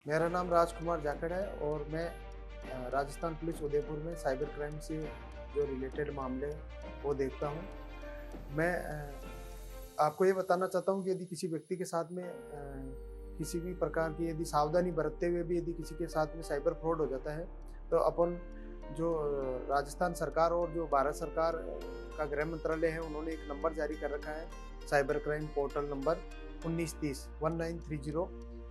मेरा नाम राजकुमार जाखड़ है और मैं राजस्थान पुलिस उदयपुर में साइबर क्राइम से जो रिलेटेड मामले हैं वो देखता हूँ। मैं आपको ये बताना चाहता हूँ कि यदि किसी व्यक्ति के साथ में किसी भी प्रकार की यदि सावधानी बरतते हुए भी यदि किसी के साथ में साइबर फ्रॉड हो जाता है, तो अपन जो राजस्थान सरकार और जो भारत सरकार का गृह मंत्रालय है, उन्होंने एक नंबर जारी कर रखा है, cyber crime portal number 1930 1930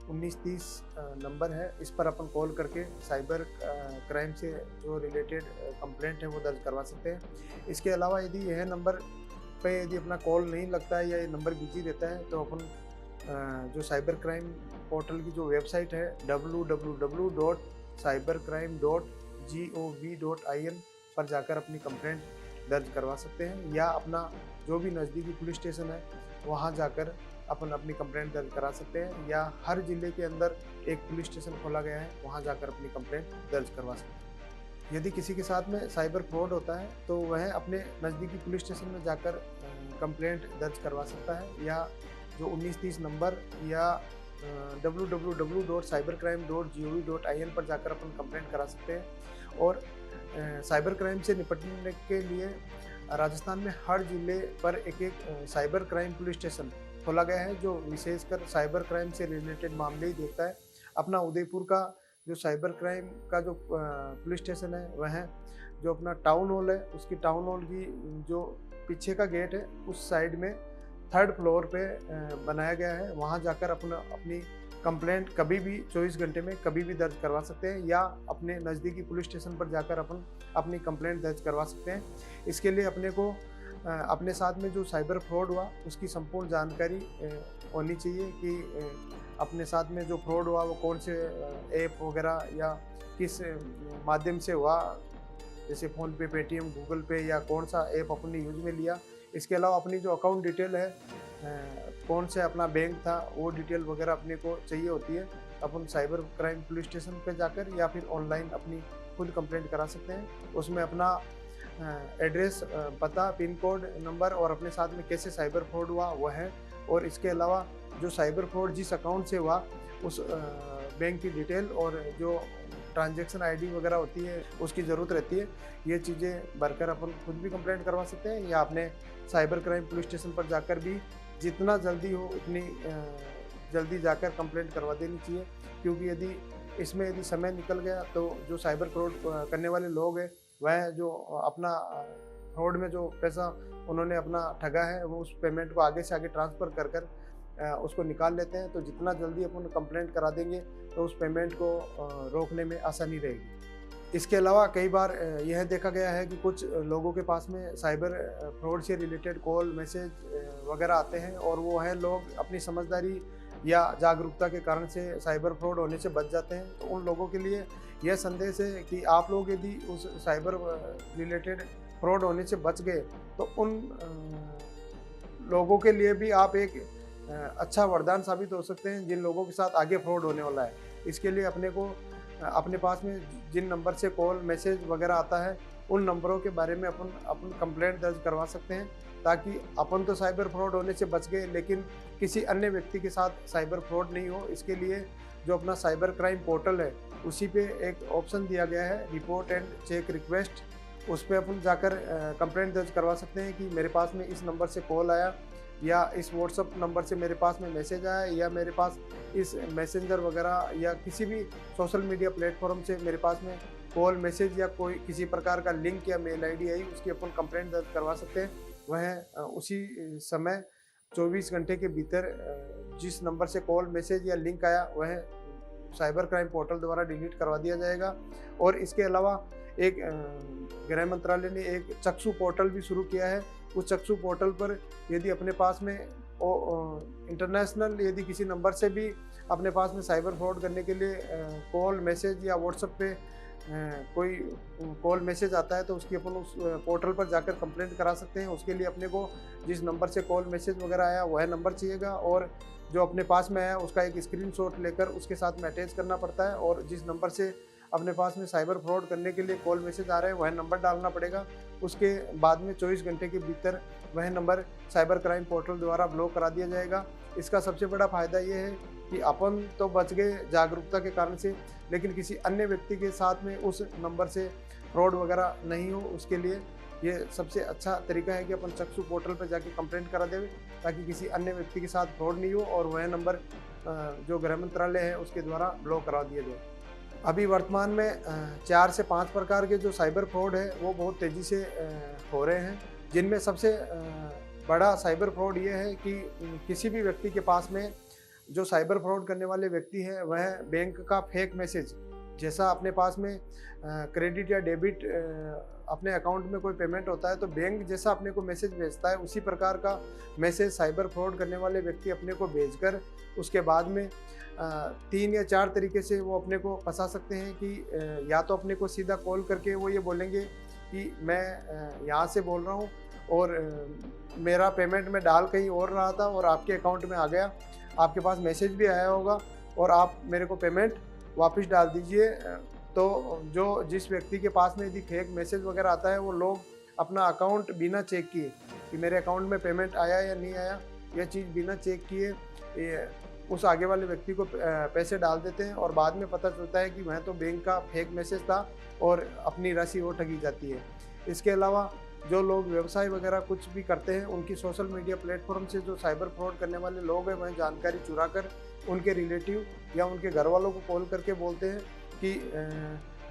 1930 number है। इस पर अपन कॉल करके साइबर क्राइम से जो रिलेटेड कंप्लेंट है वो दर्ज करवा सकते हैं। इसके अलावा यदि यह नंबर पे यदि अपना कॉल नहीं लगता है या ये नंबर बिजी रहता है, तो अपन जो साइबर क्राइम पोर्टल की जो वेबसाइट है www.cybercrime.gov.in पर जाकर अपनी कंप्लेंट दर्ज करवा सकते हैं, या अपना जो भी नज़दीकी पुलिस स्टेशन है वहाँ जाकर अपन अपनी कंप्लेंट दर्ज करा सकते हैं, या हर जिले के अंदर एक पुलिस स्टेशन खोला गया है, वहाँ जाकर अपनी कंप्लेंट दर्ज करवा सकते हैं। यदि किसी के साथ में साइबर फ्रॉड होता है तो वह अपने नज़दीकी पुलिस स्टेशन में जाकर कंप्लेंट दर्ज करवा सकता है, या जो 1930 नंबर या www.cybercrime.gov.in पर जाकर अपन कंप्लेंट करा सकते हैं। और साइबर क्राइम से निपटने के लिए राजस्थान में हर जिले पर एक एक साइबर क्राइम पुलिस स्टेशन खोला गया है, जो विशेषकर साइबर क्राइम से रिलेटेड मामले ही देखता है। अपना उदयपुर का जो साइबर क्राइम का जो पुलिस स्टेशन है, वह जो अपना टाउन हॉल है, उसकी टाउन हॉल की जो पीछे का गेट है उस साइड में 3rd फ्लोर पे बनाया गया है। वहाँ जाकर अपनी कंप्लेंट कभी भी 24 घंटे में कभी भी दर्ज करवा सकते हैं, या अपने नज़दीकी पुलिस स्टेशन पर जाकर अपन अपनी कंप्लेंट दर्ज करवा सकते हैं। इसके लिए अपने को अपने साथ में जो साइबर फ्रॉड हुआ उसकी संपूर्ण जानकारी होनी चाहिए कि अपने साथ में जो फ्रॉड हुआ वो कौन से ऐप वगैरह या किस माध्यम से हुआ, जैसे फ़ोन पे, पेटीएम, गूगल पे, या कौन सा ऐप अपने यूज में लिया। इसके अलावा अपनी जो अकाउंट डिटेल है, कौन से अपना बैंक था, वो डिटेल वगैरह अपने को चाहिए होती है। अपन साइबर क्राइम पुलिस स्टेशन पे जाकर या फिर ऑनलाइन अपनी खुद कंप्लेंट करा सकते हैं। उसमें अपना एड्रेस, पता, पिन कोड, नंबर और अपने साथ में कैसे साइबर फ्रॉड हुआ वह है। और इसके अलावा जो साइबर फ्रॉड जिस अकाउंट से हुआ उस बैंक की डिटेल और जो ट्रांजैक्शन आईडी वगैरह होती है उसकी ज़रूरत रहती है। ये चीज़ें भरकर अपन खुद भी कंप्लेंट करवा सकते हैं, या अपने साइबर क्राइम पुलिस स्टेशन पर जाकर भी जितना जल्दी हो उतनी जल्दी जाकर कंप्लेंट करवा देनी चाहिए। क्योंकि यदि समय निकल गया तो जो साइबर फ्रॉड करने वाले लोग हैं, वह जो अपना फ्रॉड में जो पैसा उन्होंने अपना ठगा है वो उस पेमेंट को आगे से आगे ट्रांसफ़र कर उसको निकाल लेते हैं। तो जितना जल्दी अपन कंप्लेंट करा देंगे तो उस पेमेंट को रोकने में आसानी रहेगी। इसके अलावा कई बार यह देखा गया है कि कुछ लोगों के पास में साइबर फ्रॉड से रिलेटेड कॉल, मैसेज वगैरह आते हैं, और वो है लोग अपनी समझदारी या जागरूकता के कारण से साइबर फ्रॉड होने से बच जाते हैं। तो उन लोगों के लिए यह संदेश है कि आप लोग यदि उस साइबर रिलेटेड फ्रॉड होने से बच गए तो उन लोगों के लिए भी आप एक अच्छा वरदान साबित हो सकते हैं, जिन लोगों के साथ आगे फ्रॉड होने वाला है। इसके लिए अपने को अपने पास में जिन नंबर से कॉल, मैसेज वगैरह आता है, उन नंबरों के बारे में अपन कंप्लेंट दर्ज करवा सकते हैं, ताकि अपन तो साइबर फ्रॉड होने से बच गए लेकिन किसी अन्य व्यक्ति के साथ साइबर फ्रॉड नहीं हो। इसके लिए जो अपना साइबर क्राइम पोर्टल है उसी पे एक ऑप्शन दिया गया है, रिपोर्ट एंड चेक रिक्वेस्ट। उस पर अपन जाकर कंप्लेंट दर्ज करवा सकते हैं कि मेरे पास में इस नंबर से कॉल आया, या इस व्हाट्सअप नंबर से मेरे पास में मैसेज आया, या मेरे पास इस मैसेंजर वगैरह या किसी भी सोशल मीडिया प्लेटफॉर्म से मेरे पास में कॉल, मैसेज या कोई किसी प्रकार का लिंक या मेल आईडी आई, उसकी अपन कंप्लेंट दर्ज करवा सकते हैं। वह उसी समय 24 घंटे के भीतर जिस नंबर से कॉल, मैसेज या लिंक आया वह साइबर क्राइम पोर्टल द्वारा डिलीट करवा दिया जाएगा। और इसके अलावा एक गृह मंत्रालय ने एक चक्षु पोर्टल भी शुरू किया है। उस चक्षु पोर्टल पर यदि अपने पास में इंटरनेशनल यदि किसी नंबर से भी अपने पास में साइबर फ्रॉड करने के लिए कॉल, मैसेज या व्हाट्सएप पे कोई कॉल, मैसेज आता है, तो उसकी अपन उस पोर्टल पर जाकर कंप्लेंट करा सकते हैं। उसके लिए अपने को जिस नंबर से कॉल, मैसेज वगैरह आया वह नंबर चाहिएगा, और जो अपने पास में आया उसका एक स्क्रीनशॉट लेकर उसके साथ में अटैच करना पड़ता है। और जिस नंबर से अपने पास में साइबर फ्रॉड करने के लिए कॉल, मैसेज आ रहे हैं वह नंबर डालना पड़ेगा। उसके बाद में 24 घंटे के भीतर वह नंबर साइबर क्राइम पोर्टल द्वारा ब्लॉक करा दिया जाएगा। इसका सबसे बड़ा फ़ायदा ये है कि अपन तो बच गए जागरूकता के कारण से, लेकिन किसी अन्य व्यक्ति के साथ में उस नंबर से फ्रॉड वगैरह नहीं हो, उसके लिए ये सबसे अच्छा तरीका है कि अपन चक्षु पोर्टल पर जाके कंप्लेंट करा दें, ताकि किसी अन्य व्यक्ति के साथ फ्रॉड नहीं हो और वह नंबर जो गृह मंत्रालय है उसके द्वारा ब्लॉक करा दिया जाए। अभी वर्तमान में 4 से 5 प्रकार के जो साइबर फ्रॉड है वो बहुत तेज़ी से हो रहे हैं, जिनमें सबसे बड़ा साइबर फ्रॉड ये है कि किसी भी व्यक्ति के पास में जो साइबर फ्रॉड करने वाले व्यक्ति है वह बैंक का फेक मैसेज, जैसा अपने पास में क्रेडिट या डेबिट अपने अकाउंट में कोई पेमेंट होता है तो बैंक जैसा अपने को मैसेज भेजता है, उसी प्रकार का मैसेज साइबर फ्रॉड करने वाले व्यक्ति अपने को भेजकर उसके बाद में 3 या 4 तरीके से वो अपने को फंसा सकते हैं कि या तो अपने को सीधा कॉल करके वो ये बोलेंगे कि मैं यहाँ से बोल रहा हूँ और मेरा पेमेंट में डाल कहीं और रहा था और आपके अकाउंट में आ गया, आपके पास मैसेज भी आया होगा और आप मेरे को पेमेंट वापस डाल दीजिए। तो जो जिस व्यक्ति के पास में यदि फेक मैसेज वगैरह आता है वो लोग अपना अकाउंट बिना चेक किए कि मेरे अकाउंट में पेमेंट आया या नहीं आया, यह चीज़ बिना चेक किए उस आगे वाले व्यक्ति को पैसे डाल देते हैं और बाद में पता चलता है कि वह तो बैंक का फेक मैसेज था और अपनी राशि वो ठगी जाती है। इसके अलावा जो लोग व्यवसाय वगैरह कुछ भी करते हैं उनकी सोशल मीडिया प्लेटफॉर्म से जो साइबर फ्रॉड करने वाले लोग हैं वह जानकारी चुरा कर उनके रिलेटिव या उनके घर वालों को कॉल करके बोलते हैं कि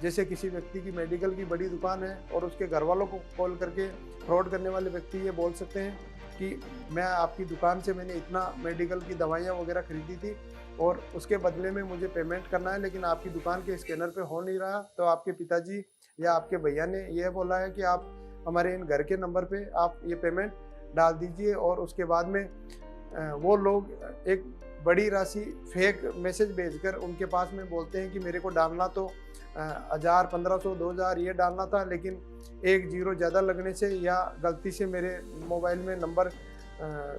जैसे किसी व्यक्ति की मेडिकल की बड़ी दुकान है और उसके घर वालों को कॉल करके फ्रॉड करने वाले व्यक्ति ये बोल सकते हैं कि मैं आपकी दुकान से मैंने इतना मेडिकल की दवाइयाँ वगैरह खरीदी थी और उसके बदले में मुझे पेमेंट करना है, लेकिन आपकी दुकान के स्कैनर पे हो नहीं रहा। तो आपके पिताजी या आपके भैया ने यह बोला है कि आप हमारे इन घर के नंबर पे आप ये पेमेंट डाल दीजिए और उसके बाद में वो लोग एक बड़ी राशि फेक मैसेज भेजकर उनके पास में बोलते हैं कि मेरे को डालना तो 1000, 1500, 2000 ये डालना था, लेकिन 1 जीरो ज़्यादा लगने से या गलती से मेरे मोबाइल में नंबर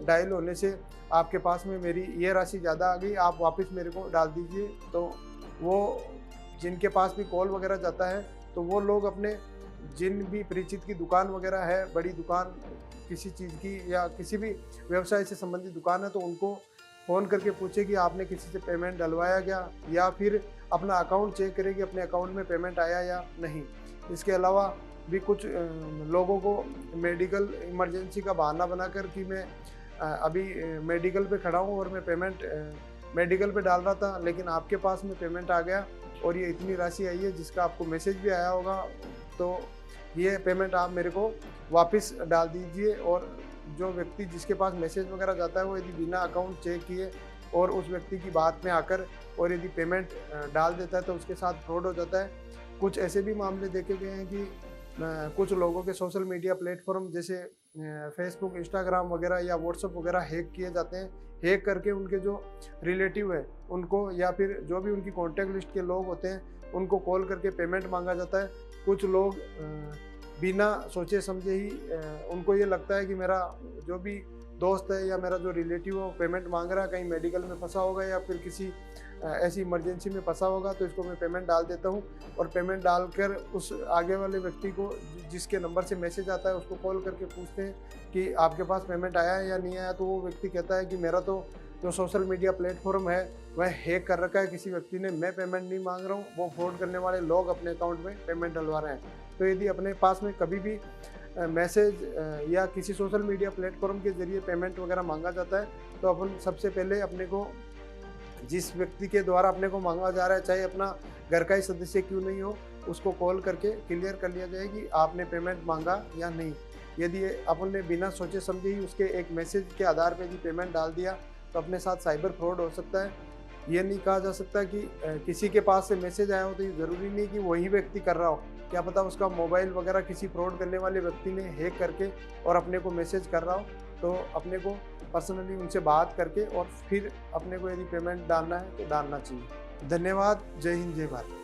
डायल होने से आपके पास में मेरी ये राशि ज़्यादा आ गई, आप वापस मेरे को डाल दीजिए। तो वो जिनके पास भी कॉल वगैरह जाता है तो वो लोग अपने जिन भी परिचित की दुकान वगैरह है, बड़ी दुकान किसी चीज़ की या किसी भी व्यवसाय से संबंधित दुकान है, तो उनको फ़ोन करके पूछे कि आपने किसी से पेमेंट डलवाया क्या, या फिर अपना अकाउंट चेक करें कि अपने अकाउंट में पेमेंट आया या नहीं। इसके अलावा भी कुछ लोगों को मेडिकल इमरजेंसी का बहाना बनाकर कि मैं अभी मेडिकल पे खड़ा हूँ और मैं पेमेंट मेडिकल पे डाल रहा था, लेकिन आपके पास में पेमेंट आ गया और ये इतनी राशि आई है जिसका आपको मैसेज भी आया होगा, तो ये पेमेंट आप मेरे को वापस डाल दीजिए। और जो व्यक्ति जिसके पास मैसेज वगैरह जाता है वो यदि बिना अकाउंट चेक किए और उस व्यक्ति की बात में आकर और यदि पेमेंट डाल देता है तो उसके साथ फ्रॉड हो जाता है। कुछ ऐसे भी मामले देखे गए हैं कि कुछ लोगों के सोशल मीडिया प्लेटफॉर्म जैसे फेसबुक, इंस्टाग्राम वगैरह या व्हाट्सएप वगैरह हैक किए जाते हैं। हैक करके उनके जो रिलेटिव है उनको या फिर जो भी उनकी कॉन्टैक्ट लिस्ट के लोग होते हैं उनको कॉल करके पेमेंट मांगा जाता है। कुछ लोग बिना सोचे समझे ही उनको ये लगता है कि मेरा जो भी दोस्त है या मेरा जो रिलेटिव है वो पेमेंट मांग रहा है, कहीं मेडिकल में फंसा होगा या फिर किसी ऐसी इमरजेंसी में फंसा होगा, तो इसको मैं पेमेंट डाल देता हूँ और पेमेंट डालकर उस आगे वाले व्यक्ति को जिसके नंबर से मैसेज आता है उसको कॉल करके पूछते हैं कि आपके पास पेमेंट आया है या नहीं आया। तो वो व्यक्ति कहता है कि मेरा तो जो सोशल मीडिया प्लेटफॉर्म है वह हैक कर रखा है किसी व्यक्ति ने, मैं पेमेंट नहीं मांग रहा हूँ, वो फ्रॉड करने वाले लोग अपने अकाउंट में पेमेंट डलवा रहे हैं। तो यदि अपने पास में कभी भी मैसेज या किसी सोशल मीडिया प्लेटफॉर्म के जरिए पेमेंट वगैरह मांगा जाता है तो अपन सबसे पहले अपने को जिस व्यक्ति के द्वारा अपने को मांगा जा रहा है, चाहे अपना घर का ही सदस्य क्यों नहीं हो, उसको कॉल करके क्लियर कर लिया जाए कि आपने पेमेंट मांगा या नहीं। यदि अपन ने बिना सोचे समझे ही उसके एक मैसेज के आधार पर यदि पेमेंट डाल दिया तो अपने साथ साइबर फ्रॉड हो सकता है। ये नहीं कहा जा सकता कि किसी के पास से मैसेज आया हो तो ये ज़रूरी नहीं कि वही व्यक्ति कर रहा हो, क्या पता उसका मोबाइल वगैरह किसी फ्रॉड करने वाले व्यक्ति ने हैक करके और अपने को मैसेज कर रहा हो। तो अपने को पर्सनली उनसे बात करके और फिर अपने को यदि पेमेंट डालना है तो डालना चाहिए। धन्यवाद। जय हिंद, जय भारत।